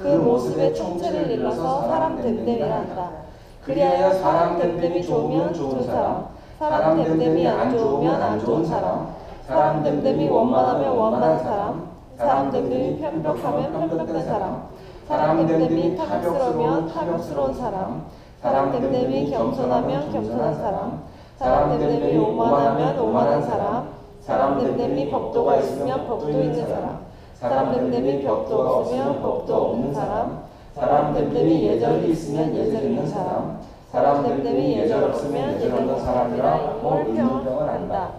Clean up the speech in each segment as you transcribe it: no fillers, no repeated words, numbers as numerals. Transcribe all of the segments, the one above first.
그 모습의 총체를 일러서 사람 됨됨이라 한다. 그리하여 사람 됨됨이 좋으면 좋은 사람, 사람 됨됨이 안 좋으면 안 좋은 사람, 사람 됨됨이 원만하면 원만한 사람, 사람 됨됨이 편벽하면 편벽된 사람, 사람 됨됨이 탐욕스러우면 탐욕스러운 사람, 사람 됨됨이 겸손하면 겸손한 사람, 사람 됨됨이 오만하면 오만한 사람, 사람 됨됨이 법도가 있으면 법도 있는 사람, 사람 됨됨이 벽도 없으면 법도 없는 사람, 사람 됨됨이 예절이 있으면 예절 있는 사람, 사람 됨됨이 예절 없으면 예절 없는 사람이라 이걸 평을 안다.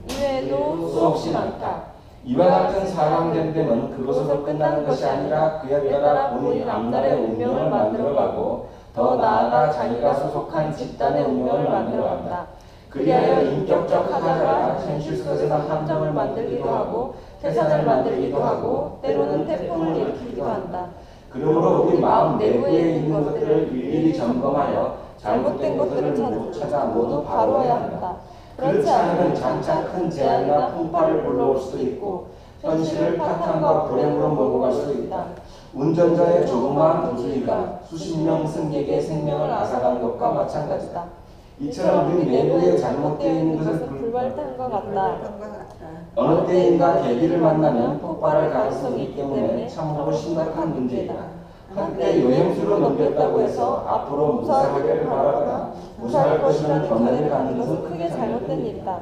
이외에도 수없이 많다. 이와 같은 사람 됨됨은 그것으로 끝나는 것이 아니라 그에 따라 본인 앞날의 운명을 만들어가고 더 나아가 자기가 소속한 집단의 운명을 만들어간다. 그리하여 인격적 하자가 현실 속에서 함정을 만들기도 하고 태산을 만들기도 하고 때로는 태풍을 일으키기도 한다. 그러므로 우리 마음 내부에 있는 것들을 일일이 점검하여 잘못된 것들을 찾아 모두 바로해야 한다. 그렇지 않으면 장차 큰 재앙이나 풍파를 불러올 수도 있고 현실을 파탄과 불행으로 몰고 갈 수도 있다. 운전자의 조그마한 부주의가 수십 명 승객의 생명을 앗아간 것과 마찬가지다. 이처럼 우리 내부에 잘못되어 있는 것은 불발탄과 같다. 어느 때인가 계기를 만나면 폭발할 가능성이 있기 때문에 참으로 심각한 문제이다. 한때 요행수로 넘겼다고 해서 앞으로 무사하기를 바라거나 무사할 것이라는 견해를 갖는 것은 크게 잘못된 일이다.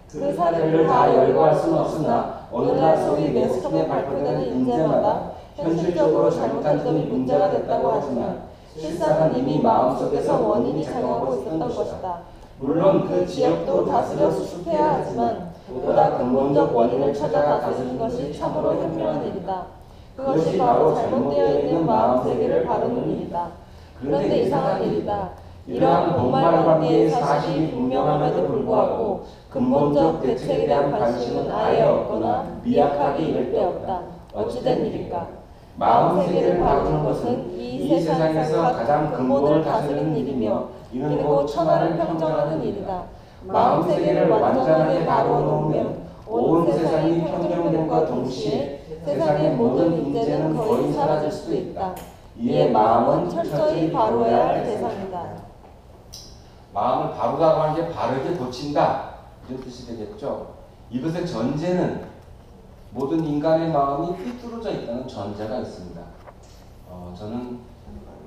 그 사례를 다 열거할 수는 없으나 오늘날 소위 매스컴에 발표되는 인재마다 현실적으로 잘못한 점이 문제가 됐다고 하지만 실상은 이미 마음속에서 원인이 작용하고 있었던 것이다. 물론 그 지역도 다스려 수습해야 하지만 보다 근본적 원인을 찾아 다스리는 것이 참으로 현명한 일이다. 그것이 바로 잘못되어 있는 마음 세계를 바르는 일이다. 그런데 이상한 일이다. 이러한 본말 관계의 사실이 분명함에도 불구하고 근본적 대책에 대한 관심은 아예 없거나 미약하게 이를 데 없다. 어찌된 일일까? 마음 세계를 바꾸는 것은 이 세상에서 가장 근본을 다스리는 일이며 이는 곧 천하를 평정하는 일이다. 마음 세계를 완전하게 다루어 놓으면 온 세상이 평정됨과 동시에 세상의 모든 인재는 거의 사라질 수도 있다. 이에 마음은 철저히 바로해야 할 대상이다. 마음을 바르다고 하는 게 바르게 고친다, 이런 뜻이 되겠죠. 이것의 전제는 모든 인간의 마음이 삐뚤어져 있다는 전제가 있습니다. 저는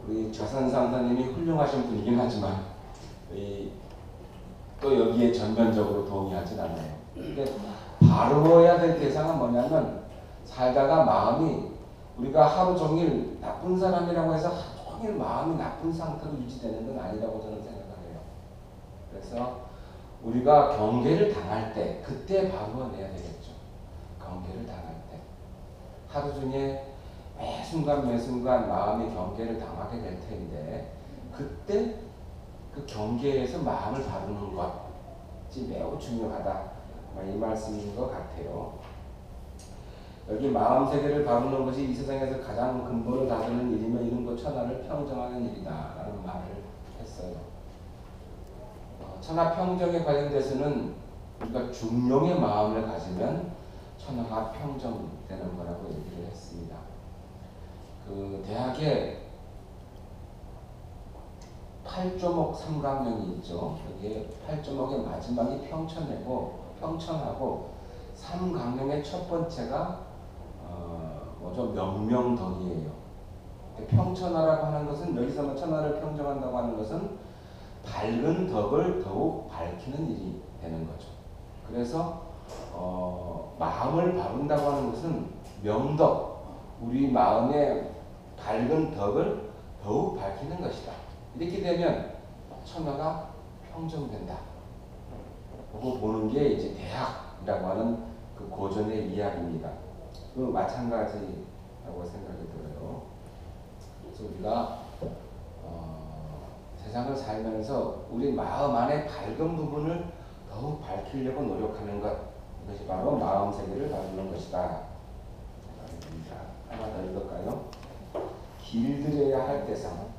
우리 좌선상 선생님이 훌륭하신 분이긴 하지만 또 여기에 전면적으로 동의하진 않아요. 근데 바르어야 될 대상은 뭐냐면 살다가 마음이 우리가 하루 종일 나쁜 사람이라고 해서 하루 종일 마음이 나쁜 상태로 유지되는 건 아니라고 저는 생각을 해요. 그래서 우리가 경계를 당할 때 그때 바르어내야 되겠죠. 경계를 당할 때 하루 중에 매 순간 매 순간 마음이 경계를 당하게 될 텐데 그때 그 경계에서 마음을 바르는 것이 매우 중요하다, 이 말씀인 것 같아요. 여기 마음 세계를 바르는 것이 이 세상에서 가장 근본을 다루는 일이며 이는 곧 천하를 평정하는 일이다 라는 말을 했어요. 천하 평정에 관련돼서는 우리가 중용의 마음을 가지면 천하가 평정되는 거라고 얘기를 했습니다. 그 대학에 8조목 삼강령이 있죠. 여기에 8조목의 마지막이 평천하고 삼강령의 첫 번째가 뭐죠? 명명덕이에요. 평천하라고 하는 것은 여기서 천하를 평정한다고 하는 것은 밝은 덕을 더욱 밝히는 일이 되는 거죠. 그래서 마음을 바른다고 하는 것은 명덕, 우리 마음의 밝은 덕을 더욱 밝히는 것이다. 이렇게 되면 천하가 평정된다. 그거 보는 게 이제 대학이라고 하는 그 고전의 이야기입니다. 그 마찬가지라고 생각이 들어요. 그래서 우리가 세상을 살면서 우리 마음 안에 밝은 부분을 더욱 밝히려고 노력하는 것, 이것이 바로 마음 세계를 바르는 것이다. 하나 더 읽을까요? 길들여야 할 대상.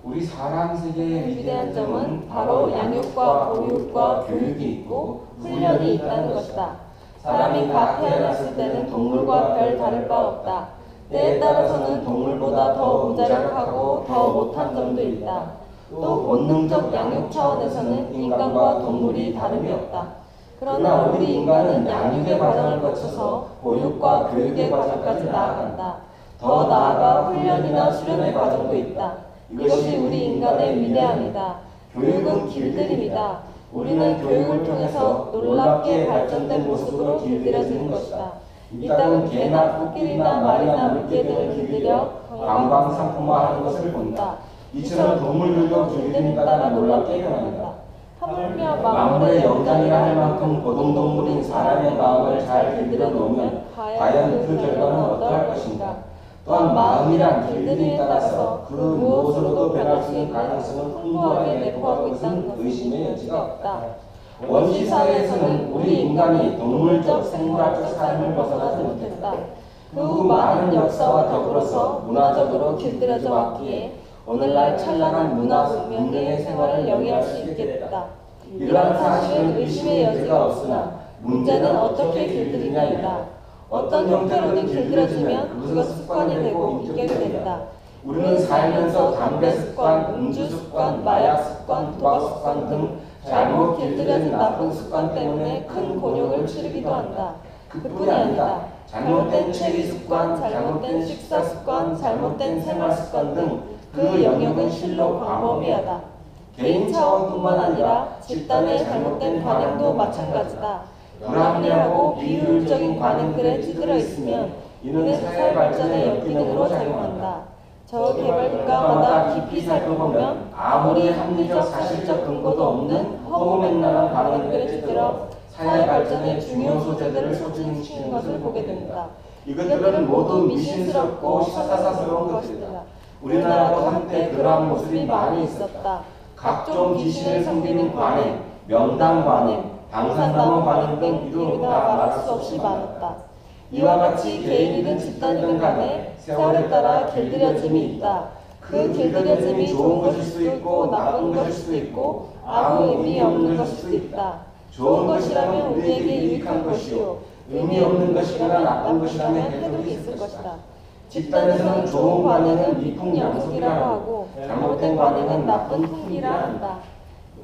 우리 사람 세계의 위대한 점은 바로 양육과 보육과 교육이 있고 훈련이 있다는 것이다. 사람이 갓 태어났을 때는 동물과 별 다를 바 없다. 때에 따라서는 동물보다 더 무자력하고 더 못한 점도 있다. 또 본능적 양육 차원에서는 인간과 동물이 다름이 없다. 그러나 우리 인간은 양육의 과정을 거쳐서 보육과 교육의 과정까지 나아간다. 더 나아가 훈련이나 수련의 과정도 있다. 이것이 우리 인간의 위대함이다. 교육은 길들임이다. 우리는 교육을 통해서 놀랍게 발전된 모습으로 길들여지는 것이다. 이 땅은 개나 코끼리나 말이나 물개들을 길들여 관광 상품화하는 것을 본다. 이처럼 동물들도 길들임 따라 놀랍게 변한다. 하물며 만물의 영장이라 할 만큼 고등동물인 사람의 마음을 잘 길들여 놓으면 과연 그 결과는 어떠할 것인가? 또한 마음이란 길들임에 따라서 그 무엇으로도 변할 수 있는 가능성을 풍부하게 내포하고 있다는 것은 의심의 여지가 없다. 원시 사회에서는 우리 인간이 동물적 생물학적 삶을 벗어나지 못했다. 그 후 많은 역사와 더불어서 문화적으로 길들여져 왔기에 오늘날 찬란한 문화 문명의 생활을 영위할 수 있게 됐다. 이러한 사실은 의심의 여지가 없으나 문제는 어떻게 길들이냐이다. 어떤 형태로든 길들여지면 그것은 습관이 되고 인격이 된다. 우리는 살면서 담배 습관, 음주 습관, 마약 습관, 도박 습관 등 잘못 길들여진 나쁜 습관 때문에 큰 곤욕을 치르기도 한다. 그뿐이 아니다. 잘못된 체위 습관, 잘못된 식사 습관, 잘못된 생활 습관 등 그 영역은 실로 광범위하다. 개인 차원뿐만 아니라 집단의 잘못된 반응도 마찬가지다. 불합리하고 비효율적인 관행들에 찌들어 있으면 이는 사회 발전의 역기능으로 작용한다. 저개발국가마다 깊이 살펴보면 아무리 합리적 사실적 근거도 없는 허무맹랑한 반응들에 찌들어 사회 발전의 중요 소재들을 소진시키는 것을 보게 된다. 이것들은 모두 미신스럽고 사사스러운 것이다. 우리나라도 한때 그러한 모습이 많이 있었다. 각종 귀신을 섬기는 관행, 명당 관행, 방산나무 관행 등 이루 다 말할 수 없이 많았다. 이와 같이 개인이든 집단이든 간에 세월에 따라 길들여짐이 있다. 그 길들여짐이 좋은 것일 수도 있고 나쁜 것일 수도 있고 아무 의미 없는 것일 수도 있다. 좋은 것이라면 우리에게 유익한 것이요 의미 없는 것이거나 나쁜 것이라면 해독이 있을 것이다. 집단에서는 좋은 관행은 미풍양속이라고 하고 잘못된 관행은 나쁜 풍기라 한다.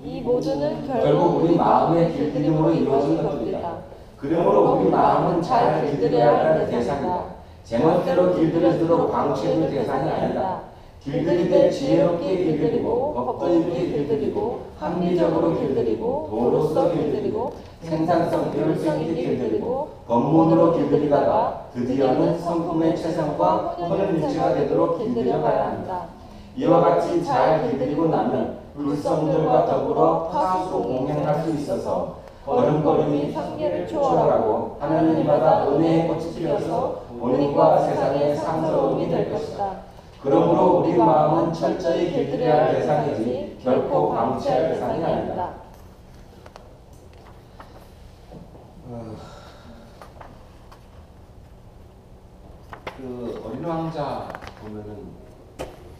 이 모두는 결국 우리 마음의 길들임으로 이루어진 것들이다. 그러므로 우리 마음은 잘 길들여야 할 대상이다. 제멋대로 길들여지도록 방치해줄 대상이 아니다. 길들이되 지혜롭게 길들이고 법도 있게 길들이고 합리적으로 길들이고 도로서 길들이고 생산성 효율성 있게 길들이고 법문으로 길들이다가 드디어는 성품의 최상과 혼연일치가 되도록 길들여가야 한다. 이와 같이 잘 길들이고 나면 불성들과 더불어 파수로 공행할 수 있어서 걸음걸음이 상계를 초월하고 하나님마다 은혜의 꽃이 피어서 본인과 세상의 상스러움이 될 것이다. 그러므로 우리 마음은 철저히 길들여야 할 대상이지 결코 방치할 대상이 아니다. 그 어린 왕자 보면은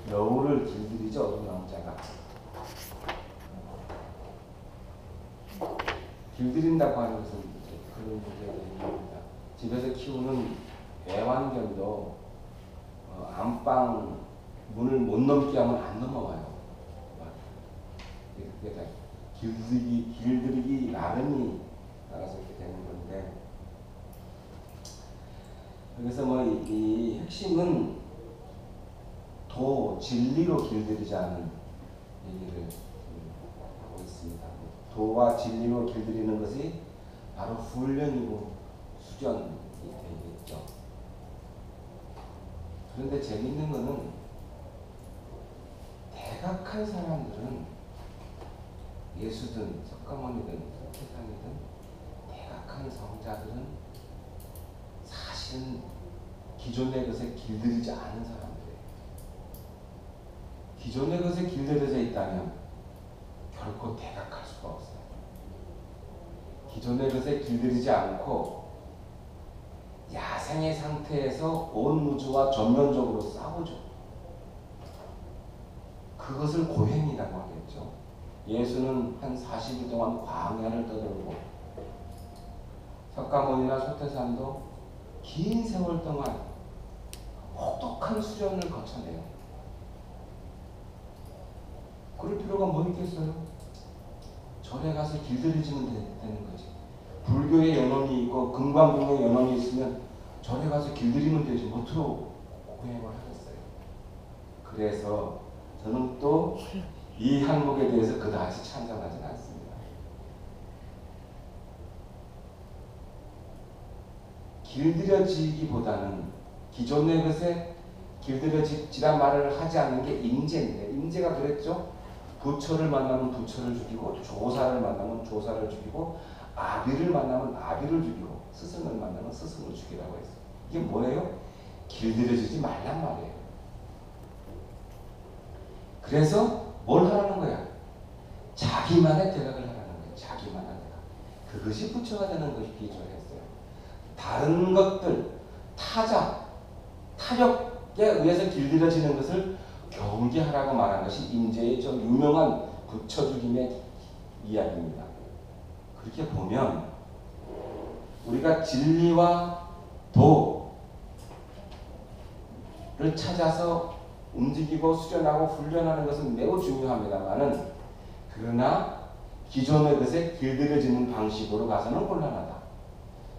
여우를 길들이죠. 어린 왕자가 길들인다고 하는 것은 그런 문제가 있습니다. 집에서 키우는 애완견도 안방 문을 못 넘게 하면 안 넘어와요. 그게 다 길들이기 나름이 나가서 이렇게 되는 건데, 그래서 뭐 이 핵심은 도, 진리로 길들이자는 얘기를 하고 있습니다. 도와 진리로 길들이는 것이 바로 훈련이고 수련이 되겠죠. 그런데 재미있는 것은 대각한 사람들은 예수든 석가모니든 석회상이든 대각한 성자들은 사실은 기존의 것에 길들이지 않은 사람들이에요. 기존의 것에 길들여져 있다면 결코 대각할 수가 없어요. 기존의 것에 길들이지 않고 야생의 상태에서 온 우주와 전면적으로 싸우죠. 그것을 고행이라고 하겠죠. 예수는 한 40일 동안 광야를 떠돌고 석가모니나 소태산도 긴 세월 동안 혹독한 수련을 거쳐내요. 그럴 필요가 뭐 있겠어요? 절에 가서 길들여지면 되는 거지. 불교의 연원이 있고 금강경의 연원이 있으면 절에 가서 길들이면 되지. 뭐로 고행을 하겠어요. 그래서 저는 또 이 항목에 대해서 그다지 찬성하지는 않습니다. 길들여지기보다는 기존의 것에 길들여지란 말을 하지 않는 게 임재인데, 임재가 그랬죠. 부처를 만나면 부처를 죽이고, 조사를 만나면 조사를 죽이고, 아비를 만나면 아비를 죽이고, 스승을 만나면 스승을 죽이라고 했어요. 이게 뭐예요? 길들여지지 말란 말이에요. 그래서 뭘 하라는 거야? 자기만의 대각을 하라는 거예요. 자기만의 대각. 그것이 부처가 되는 것이 기조했어요. 다른 것들, 타력에 의해서 길들여지는 것을 경계하라고 말한 것이 임재의 좀 유명한 부처 죽임의 이야기입니다. 그렇게 보면 우리가 진리와 도를 찾아서 움직이고 수련하고 훈련하는 것은 매우 중요합니다만은, 그러나 기존의 것에 길들여지는 방식으로 가서는 곤란하다.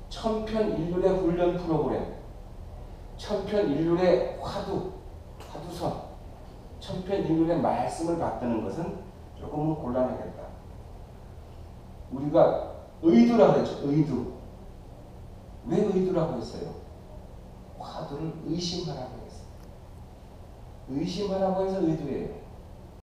천편일률의 훈련 프로그램, 천편일률의 화두선, 천편일률의 말씀을 받드는 것은 조금은 곤란하겠다. 우리가 의두라고 했죠. 의두. 왜 의두라고 했어요? 화두를 의심하라고 했어요. 의심하라고 해서 의두예요.